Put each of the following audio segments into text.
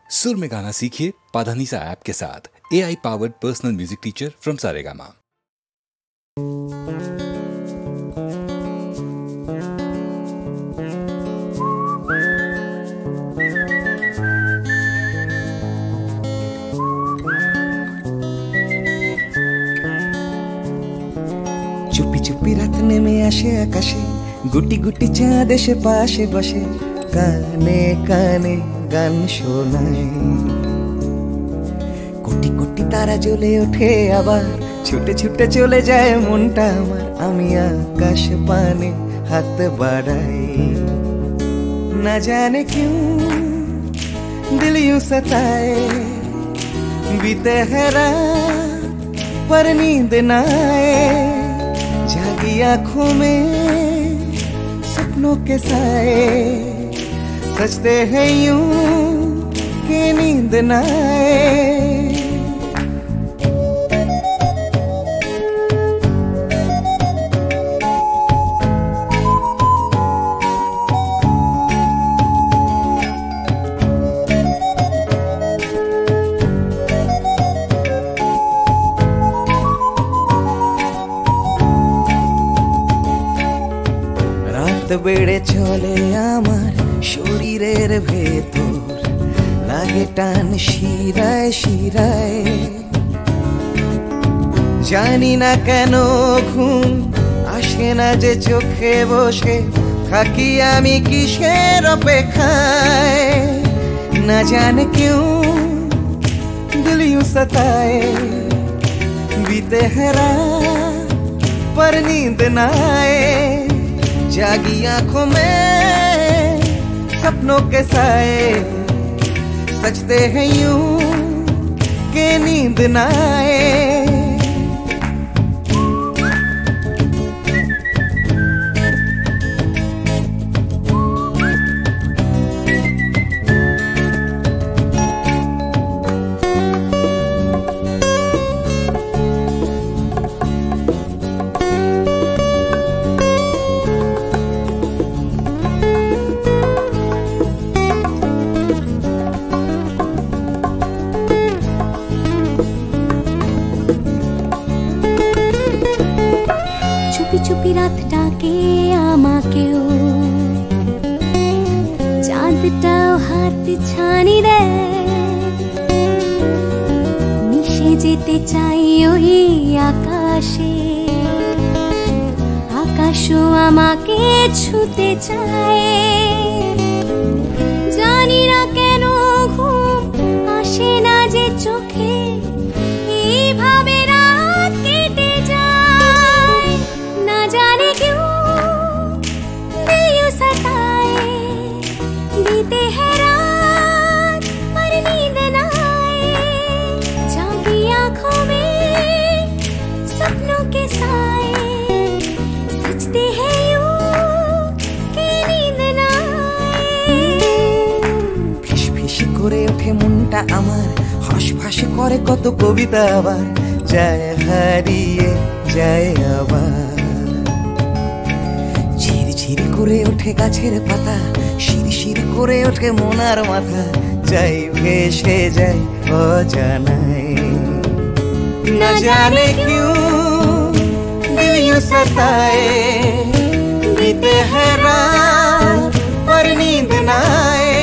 सुर में गाना सीखिए पाधानीसा ऐप के साथ। AI powered personal music teacher from Saregama. चुपी चुपी रात नेमे आशे आकाशे गुटी गुटी चाँद एসে পাশে বসে কানে কানে গান শোনায়। কোটি কোটি তারা জ্বলে ওঠে আবার ছুটে ছুটে চলে যায় মনটা আমার। আমি আকাশ পানে হাত বাড়াই। না জানে क्यों दिल यूं सताए। बीते है रात पर नींद ना आए। जागी आँखों में सपनों के साए। सजते हैं यूं कि नींद ना आए। রাত বেড়ে চলে আমার শরীরের ভেতর, লাগে টান শিরায় শিরায়। জানি না কেন ঘুম আসে না যে চোখে বসে থাকি আমি কিসের অপেক্ষায়। না জানে क्यों दिल यूं सताए। बीते है रात पर नींद ना आए। जागी आँखों में सपनों के साए। सजते हैं यूं कि नींद ना आए। চুপি চুপি রাত ডাকে আমাকেও, চাঁদটাও হাত ছানি দেয়। মিশে যেতে চাই ওই আকাশে, আকাশও আমাকে ছুতে চায়। জানি না কেন ঘুম আসে না যে চোখে, এইভাবে রাত কেটে যায়। না জানে क्यों दिल यूं सताए। बीते है रात पर नींद ना आए। जागी आँखों में सपनों के साए। सजते हैं यूं कि नींद ना आए। फिस फिस করে ওঠে মনটা আমার, হাসফাস করে কত কবিতা আবার যায় হারিয়ে যায় আবার। ঝিরঝির করে ওঠে গাছের পাতা, শিরশির করে ওঠে মনার মাথা। যাই ভেসে যাই অজানায়। না জানে क्यों दिल यूं सताए। बीते है रात पर नींद ना आए।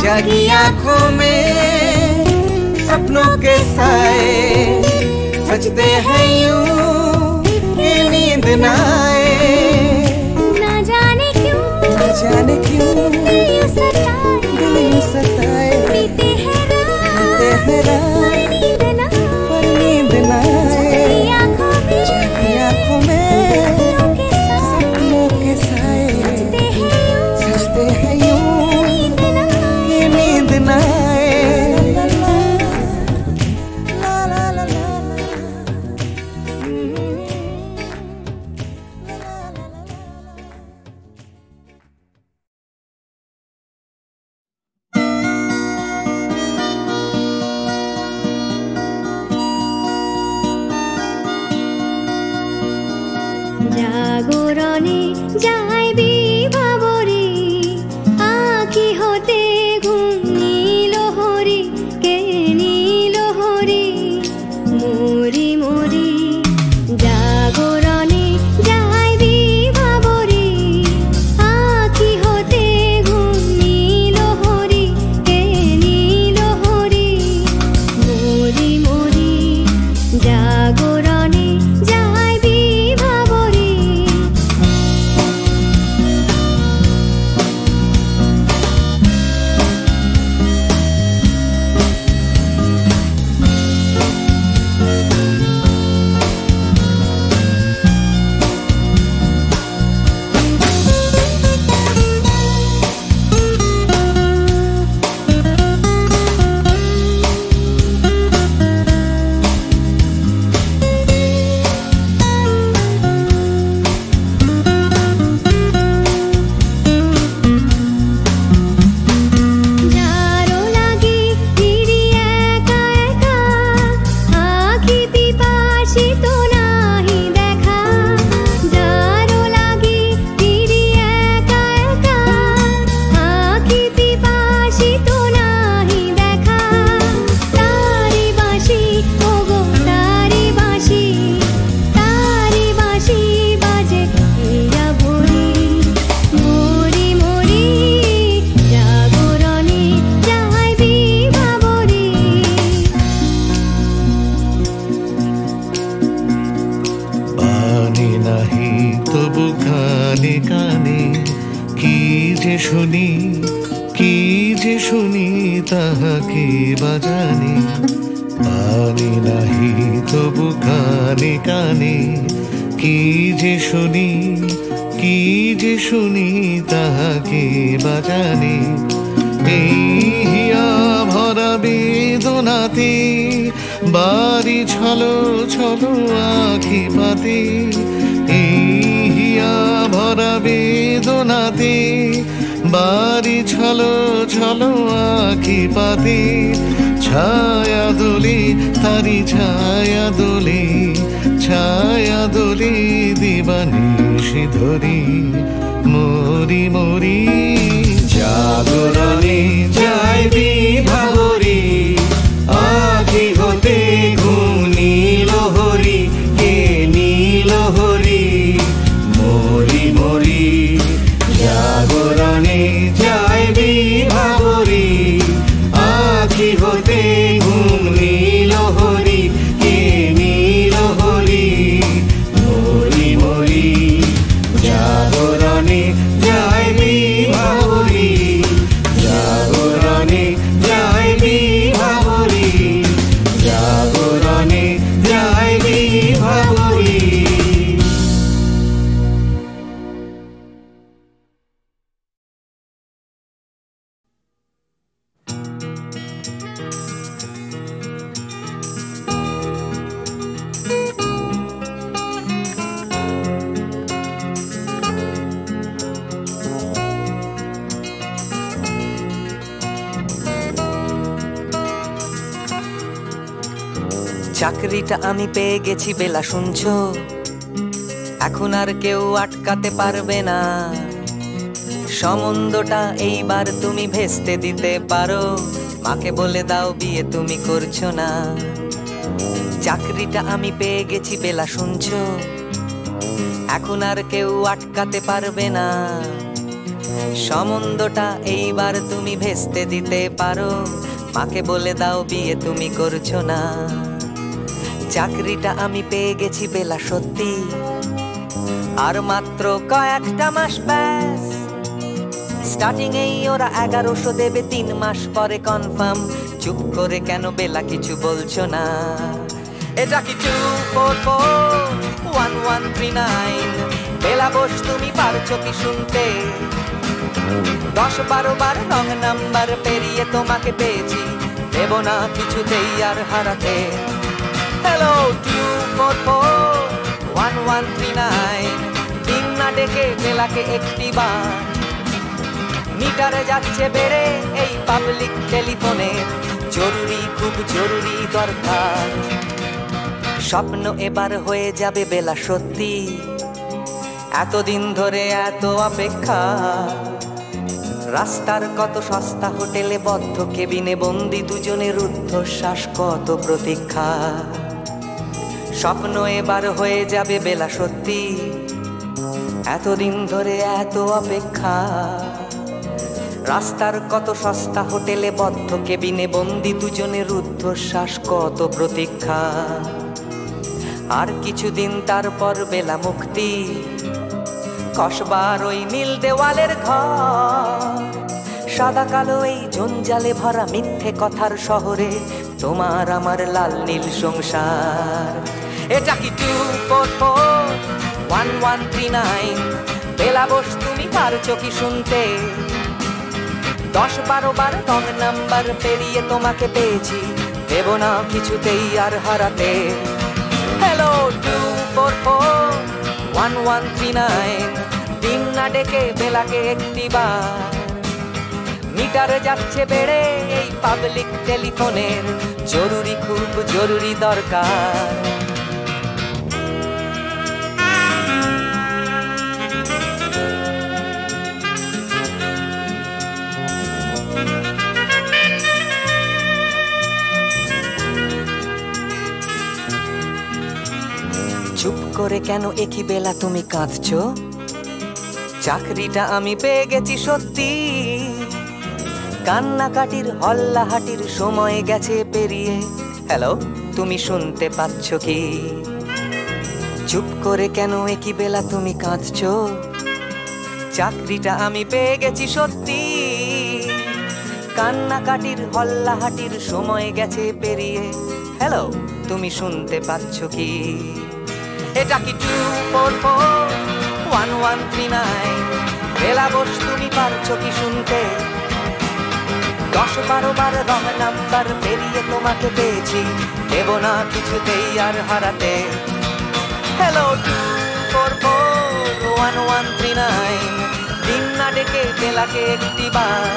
जागी आँखों में सपनों के साए। सजते हैं यूं कि नींद ना आए। ना जाने क्यों दिल यूं सताए। बीते है रात पर नींद ना आए। जागी आँखों में सपनों के साए। सजते हैं यूं कि नींद ना आए। জাগরণে যাইবি ভাবরে, আঁখি হতে ঘুম নীল তাহাকে বাজানে পানি নাহি তবু কানে কানে কি যে শুনি তাহাকে বাজানে এই হিয়া ভরা বেদনাতে বাড়ি ছলো ছলো আখি পাতে এই হিয়া ভরা বেদনাতে বাড়ি ছলো ছলো আখি পাতে ছায়া দোলে তারি ছায়া দোলে দিবানিশি ধরি মরি মরি জাগরণে যাই বিভাবরী আখি হতে ঘুম নীল হরি কে নীল হরি মরি মরি জাগরণে যাই বিভাবরী আখি হতে ঘুম নীল হরি কে নীল হরি মরি মরি জাগরণে যাই বিভাবরী জাগরণে যাই বিভাবরী জাগরণে যাই বিভাবরী। চাকরিটা আমি পেয়ে গেছি বেলা শুনছো, এখন আর কেউ আটকাতে পারবে না। সম্বন্ধটা এইবার তুমি ভেস্তে দিতে পারো, মাকে বলে দাও বিয়ে তুমি করছো না। চাকরিটা আমি পেয়ে গেছি বেলা শুনছো, এখন আর কেউ আটকাতে পারবে না। সম্বন্ধটা এইবার তুমি ভেস্তে দিতে পারো, মাকে বলে দাও বিয়ে তুমি করছো না। চাকরিটা আমি পেয়ে গেছি বেলা সত্যি, আর মাত্র কয়েকটা মাস ব্যাস। স্টার্টিং এই ওরা 1100 দেবে, 3 মাস পরে কনফার্ম। চুপ করে কেন বেলা কিছু বলছো না? এটা কি 2441139? বেলা বস তুমি পারছো কি শুনতে? 10-12 বার রং নাম্বার পেরিয়ে তোমাকে পেয়েছি, দেব না কিছুতেই আর হারাতে। হ্যালো 2441139, দিন না ডেকে বেলাকে একটি বার। মিটারে যাচ্ছে বেড়ে এই পাবলিক টেলিফোনে, জরুরি খুব জরুরি দরকার। স্বপ্ন এবার হয়ে যাবে বেলা সত্যি, এতদিন ধরে এত অপেক্ষা। রাস্তার কত সস্তা হোটেলে বদ্ধ কেবিনে বন্দি দুজনের রুদ্ধশ্বাস, কত প্রতীক্ষা। স্বপ্ন এবার হয়ে যাবে বেলা সত্যি, এতদিন ধরে এত অপেক্ষা। রাস্তার কত সস্তা হোটেলে বদ্ধ কেবিনে বন্দি দুজনের রুদ্ধশ্বাস, কত প্রতীক্ষা। আর কিছুদিন তারপর বেলা মুক্তি, কসবার ওই নীল দেওয়ালের ঘর। সাদা কালো এই জঞ্জালে ভরা মিথ্যে কথার শহরে তোমার আমার লাল নীল সংসার। এটা কি 2441139? বেলা বস তুমি পারছো কি শুনতে? 10-12 বার রং নাম্বার পেরিয়ে তোমাকে পেয়েছি, দেব না কিছুতেই আর হারাতে। হ্যালো 2441139, দিন না ডেকে বেলাকে একটি বার। মিটারে যাচ্ছে বেড়ে এই পাবলিক টেলিফোনের, জরুরি খুব জরুরি দরকার। চুপ করে কেন একই বেলা তুমি কাঁদছো? চাকরিটা আমি পেয়ে গেছি সত্যি, কান্নাকাটির হল্লাহাটির সময় গেছে পেরিয়ে। হ্যালো তুমি শুনতে পাচ্ছ কি? চুপ করে কেন একই বেলা তুমি কাঁদছো? চাকরিটা আমি পেয়ে গেছি সত্যি, কান্নাকাটির হল্লাহাটির সময় গেছে পেরিয়ে। হ্যালো, তুমি শুনতে পাচ্ছ কি? এটা কি 2441139? বেলা বস, তুমি পারছো কি শুনতে? 10-12 বার রং নাম্বার পেরিয়ে তোমাকে পেয়েছি, দেব না কিছুতেই আর হারাতে। হ্যালো 2441139, দিন না ডেকে বেলাকে একটি বার।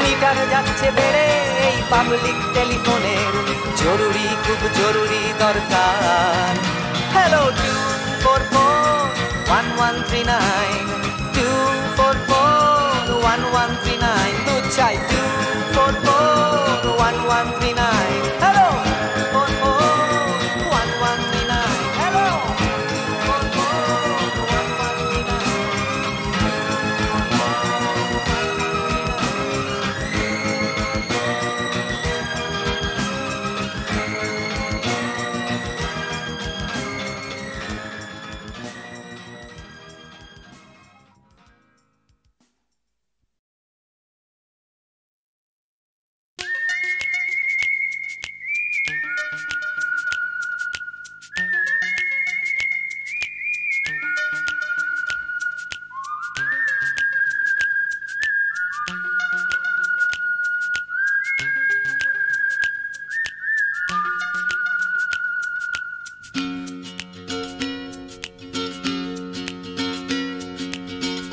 মিটার যাচ্ছে বেড়ে এই পাবলিক টেলিফোনের, জরুরি খুব জরুরি দরকার। হ্যালো 2441139, 2441139, দু চাই 2441139। হ্যালো 2441139, হ্যালো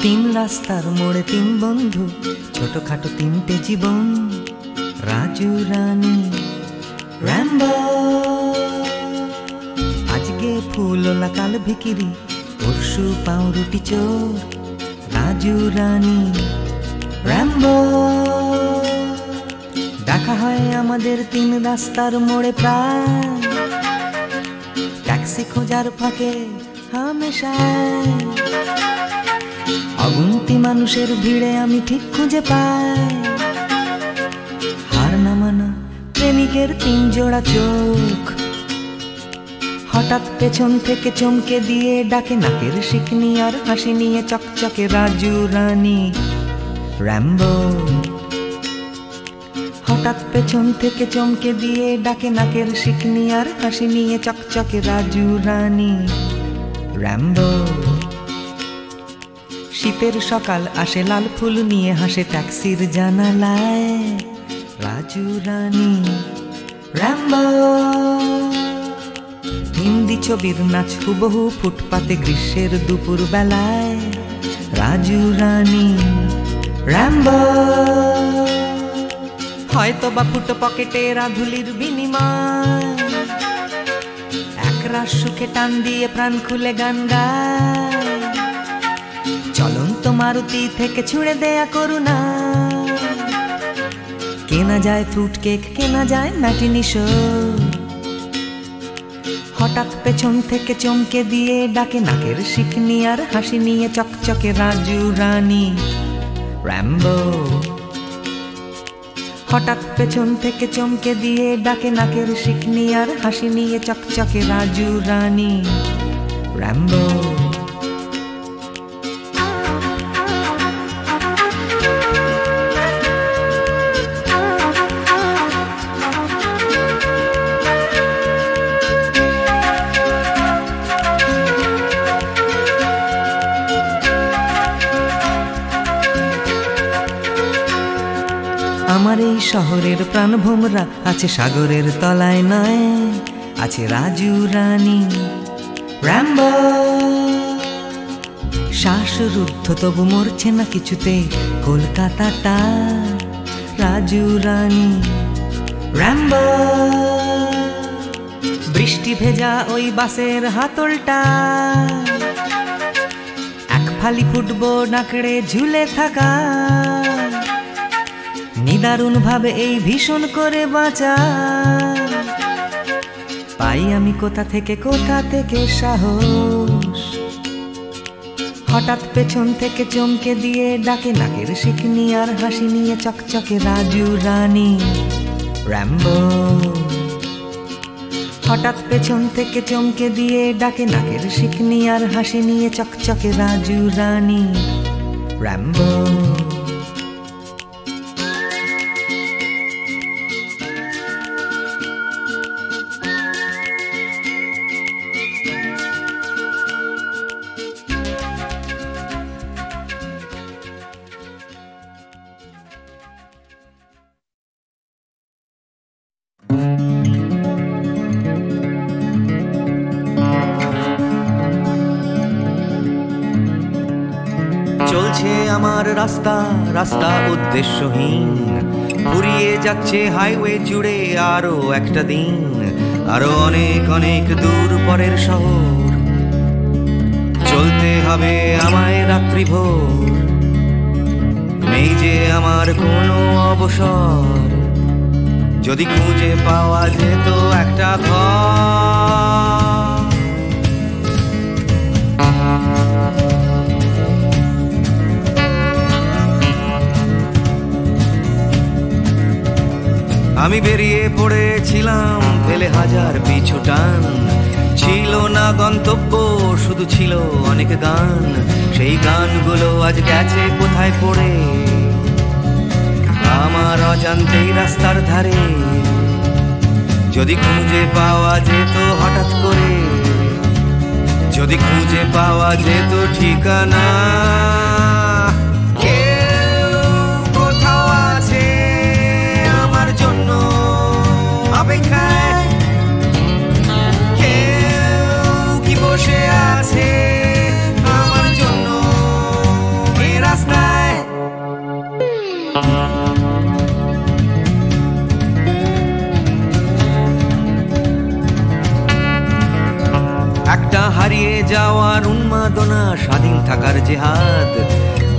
তিন রাস্তার মোড়ে তিন বন্ধু, ছোটখাটো তিনটে জীবন, রাজু রানী র্যাম্বো। আজকে ফুলওলা কাল ভিকিরি, পরশু পাউরুটি চোর, রাজু রানী র্যাম্বো। দেখা হয় আমাদের তিন রাস্তার মোড়ে প্রায়, ট্যাক্সি খোঁজার ফাঁকে হামেশায়। অগুন্তি মানুষের ভিড়ে আমি ঠিক খুঁজে পাই হার না মানা প্রেমিকের তিন জোড়া চোখ। হঠাৎ পেছন থেকে চমকে দিয়ে ডাকে নাকের শিকনি আর হাসি নিয়ে চকচকে রাজু রানী র্যাম্বো। হঠাৎ পেছন থেকে চমকে দিয়ে ডাকে নাকের শিকনি আর হাসি নিয়ে চকচকে রাজু রানী র্যাম্বো। শীতের সকাল আসে লাল ফুল নিয়ে, হাসে ট্যাক্সির জানালায় রাজু রানী র্যাম্বো। হিন্দি ছবির নাচ হুবহু ফুটপাতে গ্রীষ্মের দুপুর বেলায়, রাজু রানী র্যাম্বো। হয়তো বা ফুটো পকেটে রাধুলির বিনিময়, একরাশ সুখে টান দিয়ে প্রাণ খুলে গান গায়। চলন্ত মারুতি থেকে ছুঁড়ে দেয়া করুণা, কেনা যায় ফ্রুট কেক, কেনা যায় ম্যাটিনি শো। হঠাৎ পেছন থেকে চমকে দিয়ে ডাকে নাকের শিকনি আর হাসি নিয়ে চকচকে রাজু রানী র্যাম্বো। হঠাৎ পেছন থেকে চমকে দিয়ে ডাকে নাকের শিকনি আর হাসি নিয়ে চকচকে রাজু রানী র্যাম্বো। আমার এই শহরের প্রাণভোমরা আছে সাগরের তলায় নয়, আছে রাজু রানী র্যাম্বো। শ্বাসরুদ্ধ তবু মরছে না কিছুতেই কলকাতাটা, রাজু রানী র্যাম্বো। বৃষ্টি ভেজা ওই বাসের হাতলটা, এক ফালি ফুটবল নাকড়ে ঝুলে থাকা, নিদারুণ ভাবে এই ভীষণ করে বাঁচা। পাই আমি কোথা থেকে সাহস, হঠাৎ পেছন থেকে চমকে দিয়ে ডাকে নাকের শিকনি আর হাসি নিয়ে চকচকে রাজু রানী র্যাম্বো। হঠাৎ পেছন থেকে চমকে দিয়ে ডাকে নাকের শিকনি আর হাসি নিয়ে চকচকে রাজু রানী র্যাম্বো। রাস্তা রাস্তা উদ্দেশ্যহীন, ঘুরিয়ে যাচ্ছে হাইওয়ে জুড়ে আরো একটা দিন, আরো অনেক অনেক দূর পরের শহর। চলতে হবে আমায় রাত্রি ভোর, নেই যে আমার কোনো অবসর। যদি খুঁজে পাওয়া যেত একটা ঘর, আমি বেরিয়ে পড়েছিলাম ফেলে হাজার পিছু টান। ছিল না গন্তব্য, শুধু ছিল অনেক গান। সেই গানগুলো আজ গেছে কোথায় পড়ে আমার অজান্তেই রাস্তার ধারে। যদি খুঁজে পাওয়া যেত হঠাৎ করে, যদি খুঁজে পাওয়া যেত ঠিকানা। কেউ কোথাও আছে আমার জন্য অপেক্ষায়, কেউ কি বসে আছে আমার জন্য এই রাস্তায়। একটা হারিয়ে যাওয়ার উন্মাদনা, স্বাধীন থাকার জেহাদ।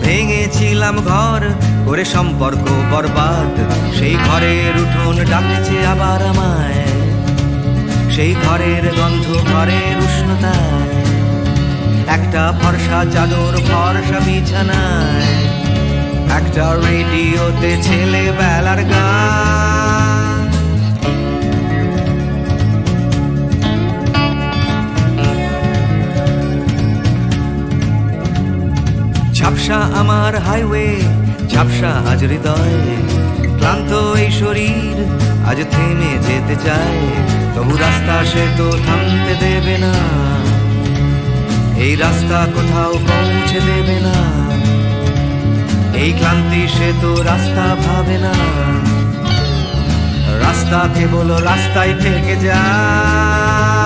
ভেঙেছিলাম ঘর করে সম্পর্ক বরবাদ। সেই ঘরের উঠোন ডাকছে আবার আমায়, সেই ঘরের গন্ধ ঘরের উষ্ণতায়। একটা ফর্সা চাদর ফর্সা বিছানায়, একটা রেডিওতে ছেলে বেলার গান। ঝাপসা আমার হাইওয়ে, ঝাপসা আজ হৃদয়। ক্লান্ত এই শরীর আজ থেমে যেতে চায়, তবু রাস্তা সে তো থামতে দেবে না। এই রাস্তা কোথাও পৌঁছে দেবে না, এই ক্লান্তি সে তো রাস্তা ভাবে না। রাস্তা কেবল রাস্তায় থেকে যায়।